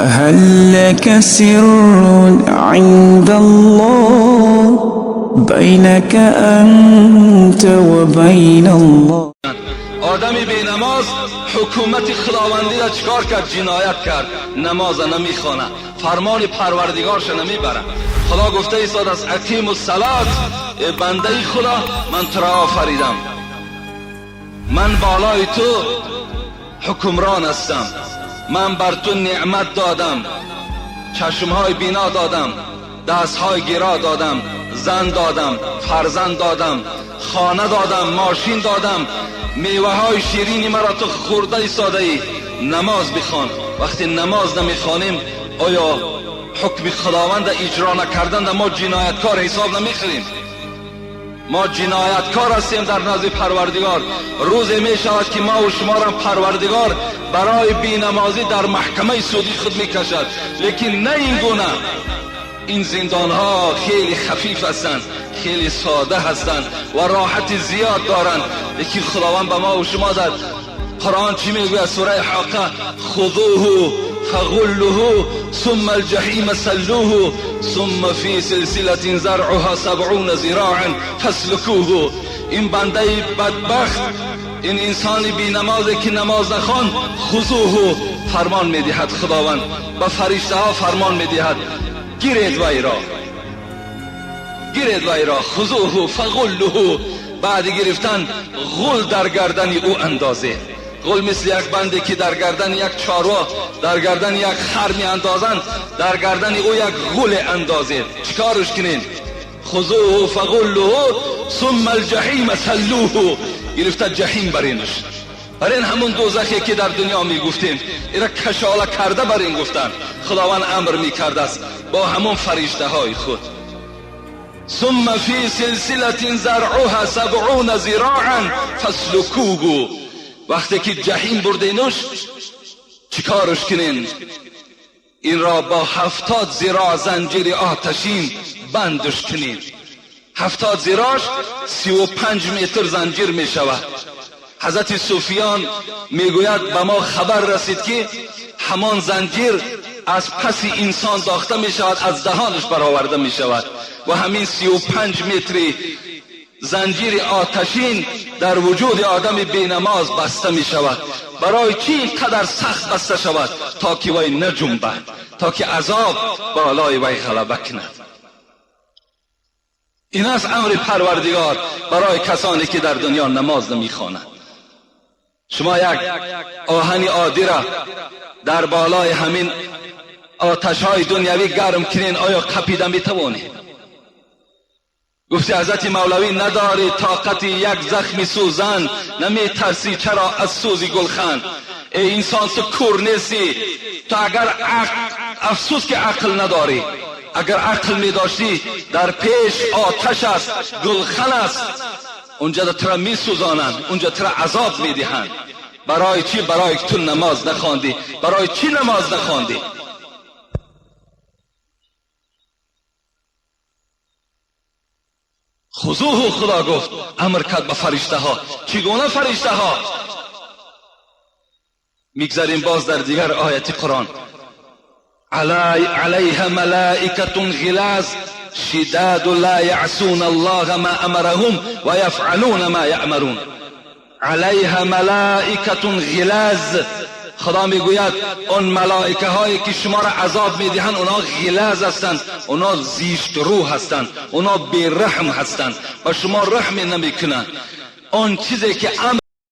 هل لك سر عند الله بينك أنت وبين الله. آدمی بی نماز حکومت خداوندی را چکار کرد؟ جنایت کرد. نماز نمیخونه، فرمان پروردگارش نمیبره. خدا گفته ایستاد از اقیم الصلاة، بنده خدا من تو را آفریدم، من بالای تو حکمران هستم، من بر تو نعمت دادم، چشمهای بینا دادم، دستهای گرا دادم، زن دادم، فرزند دادم، خانه دادم، ماشین دادم، میوه های شیرینی مرا تو خورده ایستاده ای. نماز بخوان. وقتی نماز نمیخوانیم آیا حکم خداوند اجرا نکردن ما جنایتکار حساب نمیخوریم؟ ما جنایتکار هستیم در نزد پروردگار. روزی می شود که ما و شما را پروردگار برای بینمازی در محکمه سودی خود میکشد، لیکن نه این گونه. این زندان ها خیلی خفیف هستند، خیلی ساده هستند و راحت زیاد دارند، لیکن خداوند به ما و شما در قرآن چی میگوید؟ سوره حاقه: خذوه فغلوه ثم الجحیم سلوه ثم فی سلسلة زرعها 70 ذراعا فاسلکوه. این بنده بدبخت، این انسان بی نمازی که نماز نخوان، خذوه فرمان میدهد خداوند، به فرشته ها فرمان میدهد گیرید وی را، گیرید وی را. خذوه فغلوه. بعد گرفتن غل در گردن او اندازه. غل مثل یک بنده که در گردن یک چاروا، در گردن یک خر می اندازند، در گردن او یک غل اندازه. چیکارش کنین؟ خذوه فغلوه ثم الجحیم سلوه. گرفته جحیم برینش، برین همون دوزخی که در دنیا می گفتیم. اینا کشاله کرده برین گفتن. خداوند امر می کرده است با همون فرشته های خود: ثم فی سلسلة زرعها 70 ذراعا فاسلکوه. وقتی که جحیم بردینش چیکارش کنین؟ این را با 70 ذراع زنجیر آتشین بندش کنین. 70 ذراعش 35 متر زنجیر می شود. حضرت سفیان میگوید به ما خبر رسید که همان زنجیر از پس انسان داخته می شود، از دهانش برآورده می شود و همین 35 متر زنجیر آتشین در وجود آدم بینماز بسته می شود. برای چی اینقدر سخت بسته شود؟ تا که وی نجنبد، تا که عذاب بالای وی غلبه کند. این است امر پروردگار برای کسانی که در دنیا نماز نمی خوانند. شما یک آهن عادی را در بالای همین آتش های دنیوی گرم کنین، آیا قپیدن میتوانید؟ گفتی حضرت مولوی نداری طاقت یک زخم سوزن، نمی ترسی چرا از سوزی گلخن؟ ای انسان تو کور نیستی. تو اگر افسوس که عقل نداری، اگر عقل می داشتی در پیش آتش است، گلخن است، اونجا تو را می سوزانند، اونجا تو را عذاب می دهند. برای چی؟ برای که تو نماز نخواندی. برای چی نماز نخواندی؟ خذوه خدا گفت، امر کرد به فرشته ها. چگونه فرشته ها؟ میگذاریم باز در دیگر آیت قرآن: علیها ملائکة غلاظ شداد لا یعصون الله ما امرهم و یفعلون ما یأمرون. علیها ملائکة غلاظ. خدا میگوید اون ملائکه هایی که شما را عذاب میدهند اونا غلاظ هستند، اونا زیشت روح هستند، اونا بیرحم هستند و شما رحم نمیکنند. اون چیزی که